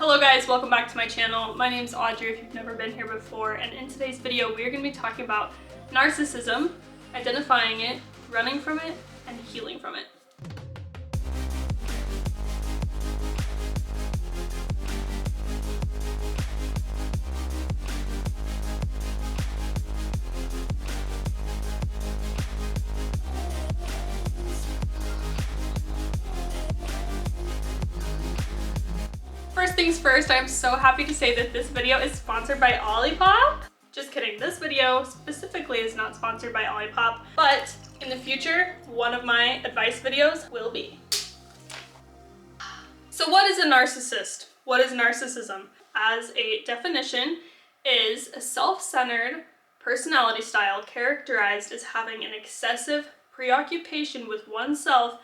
Hello guys, welcome back to my channel. My name is Audrey if you've never been here before, and in today's video we're going to be talking about narcissism, identifying it, running from it, and healing from it. First things first, I'm so happy to say that this video is sponsored by Olipop. Just kidding, this video specifically is not sponsored by Olipop, but in the future, one of my advice videos will be. So what is a narcissist? What is narcissism? As a definition, is a self-centered personality style characterized as having an excessive preoccupation with oneself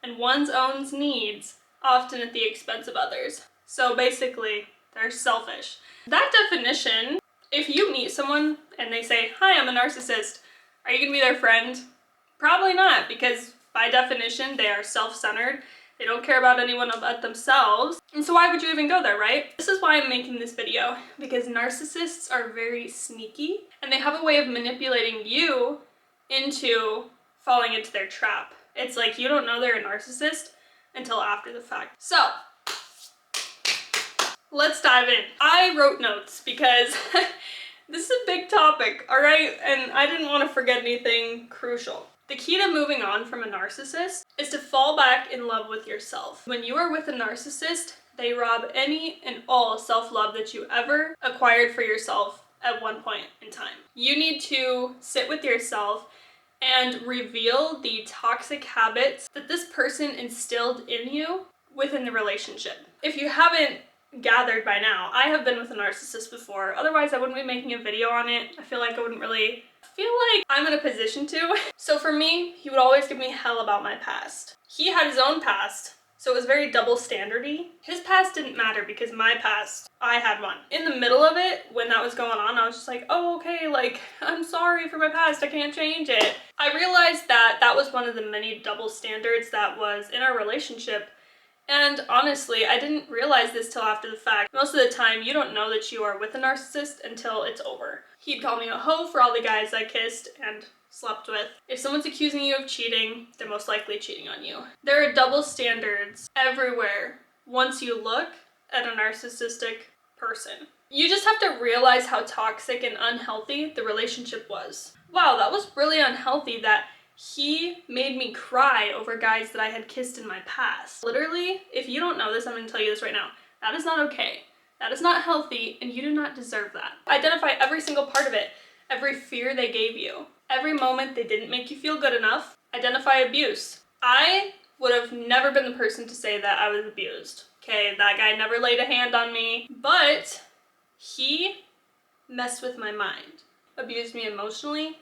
and one's own needs, often at the expense of others. So basically, they're selfish. That definition, if you meet someone and they say, "Hi, I'm a narcissist," are you gonna be their friend? Probably not, because by definition, they are self-centered. They don't care about anyone but themselves. And so why would you even go there, right? This is why I'm making this video, because narcissists are very sneaky and they have a way of manipulating you into falling into their trap. It's like you don't know they're a narcissist until after the fact. So, let's dive in. I wrote notes because this is a big topic, all right? And I didn't want to forget anything crucial. The key to moving on from a narcissist is to fall back in love with yourself. When you are with a narcissist, they rob any and all self-love that you ever acquired for yourself at one point in time. You need to sit with yourself and reveal the toxic habits that this person instilled in you within the relationship. If you haven't gathered by now, I have been with a narcissist before. Otherwise, I wouldn't be making a video on it. I feel like I wouldn't really feel like I'm in a position to. So for me, he would always give me hell about my past. He had his own past, so it was very double standardy. His past didn't matter because my past, I had one. In the middle of it, when that was going on, I was just like, oh, okay, like, I'm sorry for my past, I can't change it. I realized that that was one of the many double standards that was in our relationship. And honestly, I didn't realize this till after the fact. Most of the time, you don't know that you are with a narcissist until it's over. He'd call me a hoe for all the guys I kissed and slept with. If someone's accusing you of cheating, they're most likely cheating on you. There are double standards everywhere once you look at a narcissistic person. You just have to realize how toxic and unhealthy the relationship was. Wow, that was really unhealthy that he made me cry over guys that I had kissed in my past. Literally, if you don't know this, I'm going to tell you this right now. That is not okay. That is not healthy, and you do not deserve that. Identify every single part of it. Every fear they gave you. Every moment they didn't make you feel good enough. Identify abuse. I would have never been the person to say that I was abused. Okay, that guy never laid a hand on me, but he messed with my mind. Abused me emotionally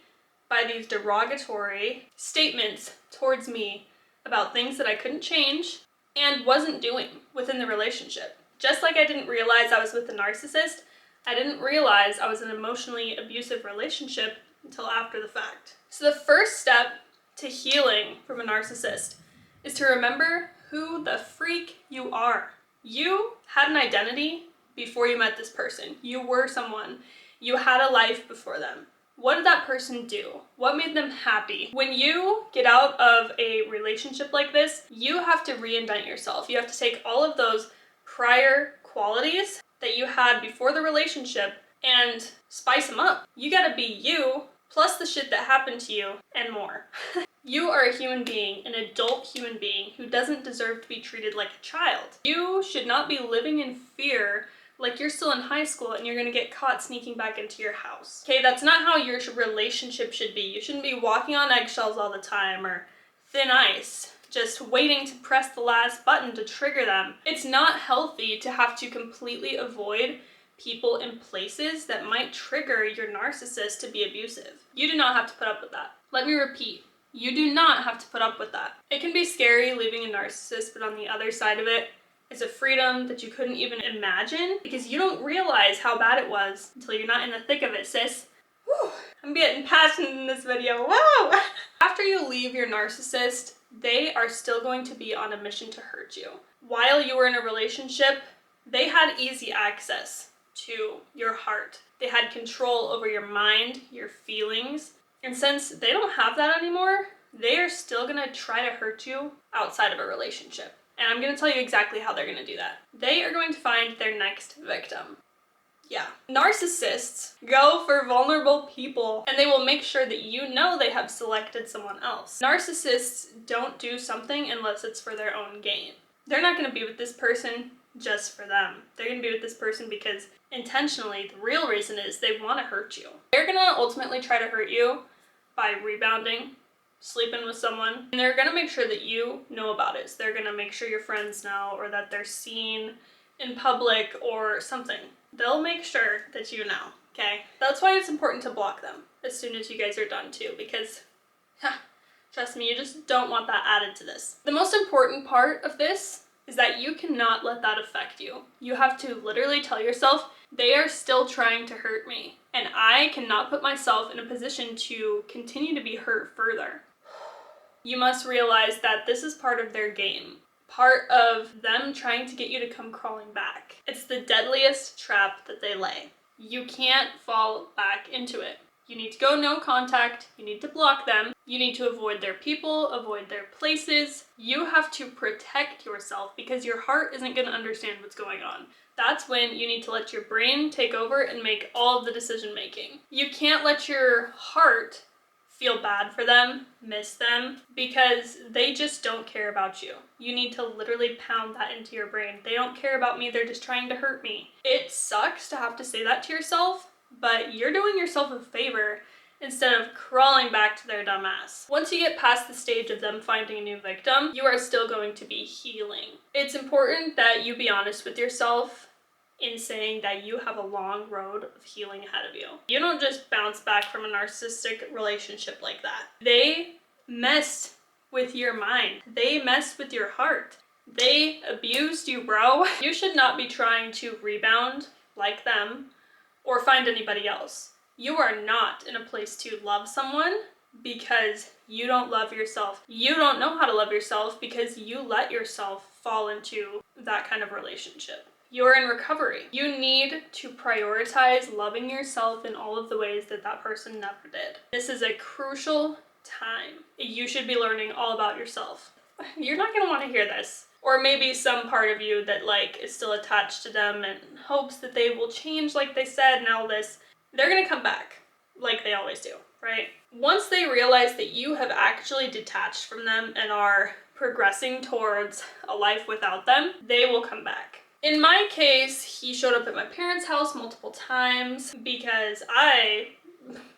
by these derogatory statements towards me about things that I couldn't change and wasn't doing within the relationship. Just like I didn't realize I was with a narcissist, I didn't realize I was in an emotionally abusive relationship until after the fact. So the first step to healing from a narcissist is to remember who the freak you are. You had an identity before you met this person. You were someone. You had a life before them. What did that person do? What made them happy? When you get out of a relationship like this, you have to reinvent yourself. You have to take all of those prior qualities that you had before the relationship and spice them up. You gotta be you, plus the shit that happened to you, and more. You are a human being, an adult human being, who doesn't deserve to be treated like a child. You should not be living in fear like you're still in high school and you're gonna get caught sneaking back into your house. Okay, that's not how your relationship should be. You shouldn't be walking on eggshells all the time or thin ice, just waiting to press the last button to trigger them. It's not healthy to have to completely avoid people and places that might trigger your narcissist to be abusive. You do not have to put up with that. Let me repeat. You do not have to put up with that. It can be scary leaving a narcissist, but on the other side of it, it's a freedom that you couldn't even imagine because you don't realize how bad it was until you're not in the thick of it, sis. Whew, I'm getting passionate in this video. Whoa! After you leave your narcissist, they are still going to be on a mission to hurt you. While you were in a relationship, They had easy access to your heart. They had control over your mind, your feelings. And since they don't have that anymore, they are still gonna try to hurt you outside of a relationship. And I'm gonna tell you exactly how they're gonna do that. They are going to find their next victim. Yeah. Narcissists go for vulnerable people, and they will make sure that you know they have selected someone else. Narcissists don't do something unless it's for their own gain. They're not going to be with this person just for them. They're going to be with this person because intentionally, the real reason is they want to hurt you. They're going to ultimately try to hurt you by rebounding, sleeping with someone, and they're going to make sure that you know about it. So they're going to make sure your friends know, or that they're seen in public or something. They'll make sure that you know, okay? That's why it's important to block them as soon as you guys are done too, because trust me, you just don't want that added to this. The most important part of this is that you cannot let that affect you. You have to literally tell yourself, they are still trying to hurt me, and I cannot put myself in a position to continue to be hurt further. You must realize that this is part of their game. Part of them trying to get you to come crawling back. It's the deadliest trap that they lay. You can't fall back into it. You need to go no contact, you need to block them, you need to avoid their people, avoid their places. You have to protect yourself because your heart isn't going to understand what's going on. That's when you need to let your brain take over and make all of the decision making. You can't let your heart feel bad for them, miss them, because they just don't care about you. You need to literally pound that into your brain. They don't care about me, they're just trying to hurt me. It sucks to have to say that to yourself, but you're doing yourself a favor instead of crawling back to their dumb ass. Once you get past the stage of them finding a new victim, you are still going to be healing. It's important that you be honest with yourself in saying that you have a long road of healing ahead of you. You don't just bounce back from a narcissistic relationship like that. They messed with your mind. They messed with your heart. They abused you, bro. You should not be trying to rebound like them or find anybody else. You are not in a place to love someone because you don't love yourself. You don't know how to love yourself because you let yourself fall into that kind of relationship. You're in recovery. You need to prioritize loving yourself in all of the ways that that person never did. This is a crucial time. You should be learning all about yourself. You're not gonna want to hear this. Or maybe some part of you that is still attached to them and hopes that they will change like they said and all this. They're gonna come back like they always do, right? Once they realize that you have actually detached from them and are progressing towards a life without them, they will come back. In my case, he showed up at my parents' house multiple times because I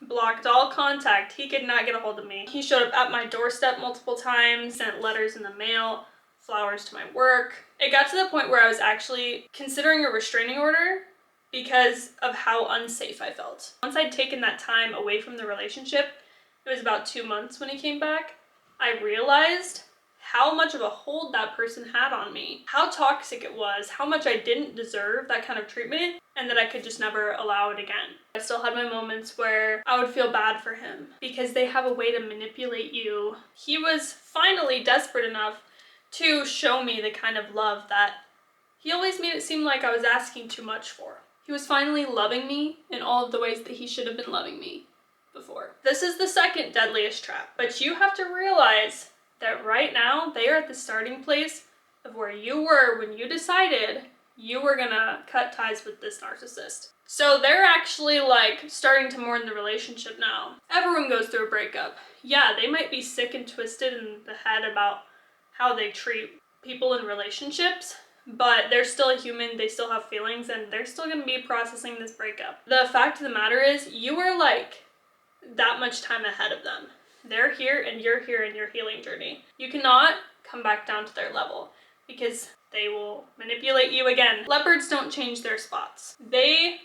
blocked all contact. He could not get a hold of me. He showed up at my doorstep multiple times, sent letters in the mail, flowers to my work. It got to the point where I was actually considering a restraining order because of how unsafe I felt. Once I'd taken that time away from the relationship, it was about 2 months when he came back, I realized how much of a hold that person had on me, how toxic it was, how much I didn't deserve that kind of treatment, and that I could just never allow it again. I still had my moments where I would feel bad for him because they have a way to manipulate you. He was finally desperate enough to show me the kind of love that he always made it seem like I was asking too much for. He was finally loving me in all of the ways that he should have been loving me before. This is the second deadliest trap, but you have to realize that right now they are at the starting place of where you were when you decided you were gonna cut ties with this narcissist. So they're actually starting to mourn the relationship now. Everyone goes through a breakup. Yeah, they might be sick and twisted in the head about how they treat people in relationships, but they're still a human, they still have feelings, and they're still gonna be processing this breakup. The fact of the matter is, you are that much time ahead of them. They're here and you're here in your healing journey. You cannot come back down to their level because they will manipulate you again. Leopards don't change their spots. They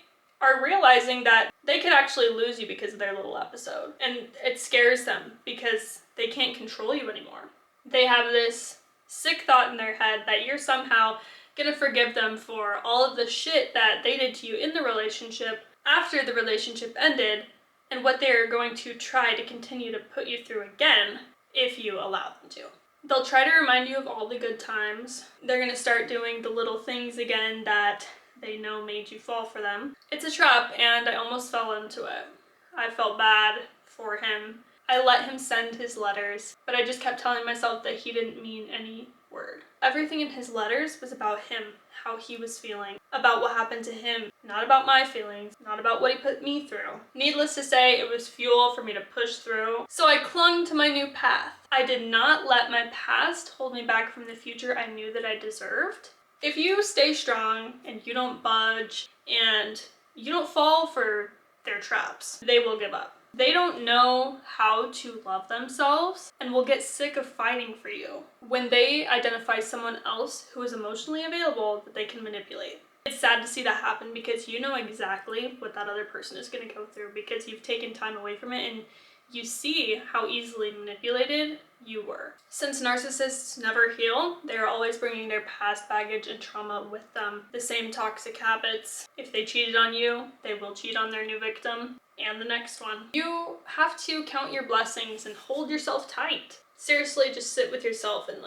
are realizing that they could actually lose you because of their little episode. And it scares them because they can't control you anymore. They have this sick thought in their head that you're somehow gonna forgive them for all of the shit that they did to you in the relationship after the relationship ended, and what they're going to try to continue to put you through again if you allow them to. They'll try to remind you of all the good times. They're gonna start doing the little things again that they know made you fall for them. It's a trap, and I almost fell into it. I felt bad for him. I let him send his letters, but I just kept telling myself that he didn't mean any word. Everything in his letters was about him, how he was feeling, about what happened to him, not about my feelings, not about what he put me through. Needless to say, it was fuel for me to push through, so I clung to my new path. I did not let my past hold me back from the future I knew that I deserved. If you stay strong and you don't budge and you don't fall for their traps, they will give up. They don't know how to love themselves and will get sick of fighting for you when they identify someone else who is emotionally available that they can manipulate. It's sad to see that happen because you know exactly what that other person is going to go through because you've taken time away from it and you see how easily manipulated you were. Since narcissists never heal, they're always bringing their past baggage and trauma with them. The same toxic habits. If they cheated on you, they will cheat on their new victim and the next one. You have to count your blessings and hold yourself tight. Seriously, just sit with yourself and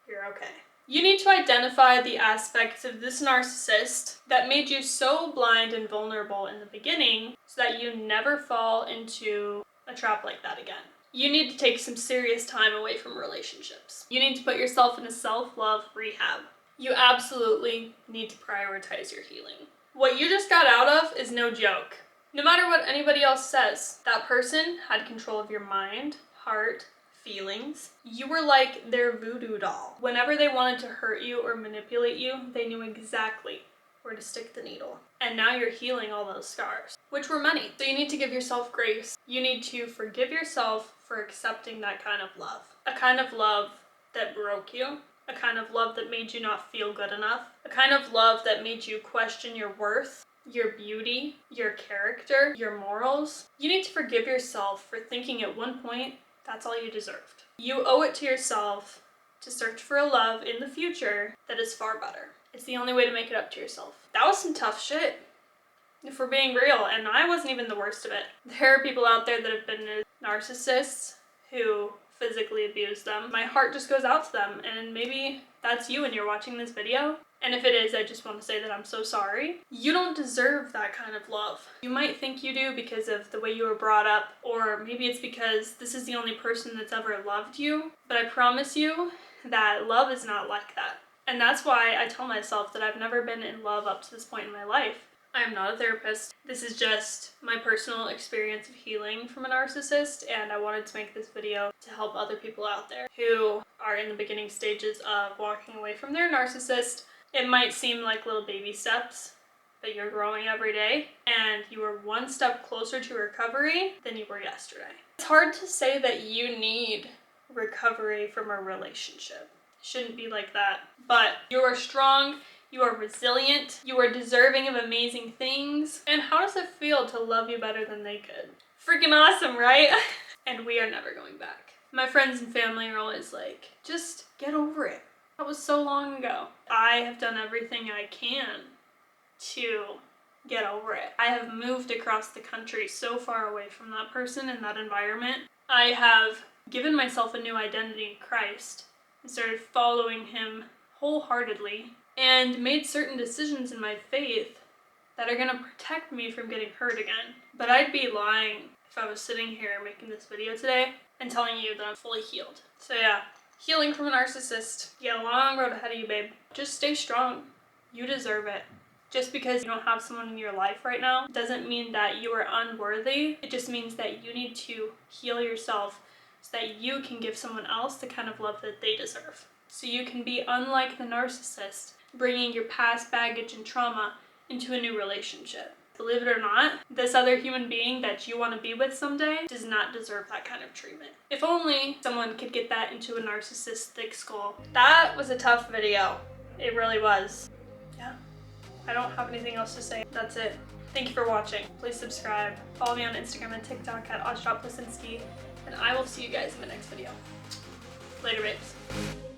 you're okay. You need to identify the aspects of this narcissist that made you so blind and vulnerable in the beginning so that you never fall into a trap like that again. You need to take some serious time away from relationships. You need to put yourself in a self-love rehab. You absolutely need to prioritize your healing. What you just got out of is no joke. No matter what anybody else says, that person had control of your mind, heart, feelings. You were like their voodoo doll. Whenever they wanted to hurt you or manipulate you, they knew exactly where to stick the needle. And now you're healing all those scars, which were many. So you need to give yourself grace. You need to forgive yourself for accepting that kind of love. A kind of love that broke you. A kind of love that made you not feel good enough. A kind of love that made you question your worth, your beauty, your character, your morals. You need to forgive yourself for thinking at one point that's all you deserved. You owe it to yourself to search for a love in the future that is far better. It's the only way to make it up to yourself. That was some tough shit, if we're being real, and I wasn't even the worst of it. There are people out there that have been narcissists who physically abuse them. My heart just goes out to them, and maybe that's you and you're watching this video. And if it is, I just want to say that I'm so sorry. You don't deserve that kind of love. You might think you do because of the way you were brought up, or maybe it's because this is the only person that's ever loved you. But I promise you that love is not like that. And that's why I tell myself that I've never been in love up to this point in my life. I am not a therapist. This is just my personal experience of healing from a narcissist, and I wanted to make this video to help other people out there who are in the beginning stages of walking away from their narcissist. It might seem like little baby steps, but you're growing every day, and you are one step closer to recovery than you were yesterday. It's hard to say that you need recovery from a relationship. It shouldn't be like that. But you are strong, you are resilient, you are deserving of amazing things. And how does it feel to love you better than they could? Freaking awesome, right? And we are never going back. My friends and family are always like, just get over it. That was so long ago. I have done everything I can to get over it. I have moved across the country so far away from that person and that environment. I have given myself a new identity in Christ and started following him wholeheartedly and made certain decisions in my faith that are going to protect me from getting hurt again. But I'd be lying if I was sitting here making this video today and telling you that I'm fully healed. So yeah. Healing from a narcissist. You got a long road ahead of you, babe. Just stay strong. You deserve it. Just because you don't have someone in your life right now doesn't mean that you are unworthy. It just means that you need to heal yourself so that you can give someone else the kind of love that they deserve. So you can be unlike the narcissist, bringing your past baggage and trauma into a new relationship. Believe it or not, this other human being that you want to be with someday does not deserve that kind of treatment. If only someone could get that into a narcissistic skull. That was a tough video. It really was. Yeah. I don't have anything else to say. That's it. Thank you for watching. Please subscribe. Follow me on Instagram and TikTok at Audrey.plucinski, and I will see you guys in the next video. Later, babes.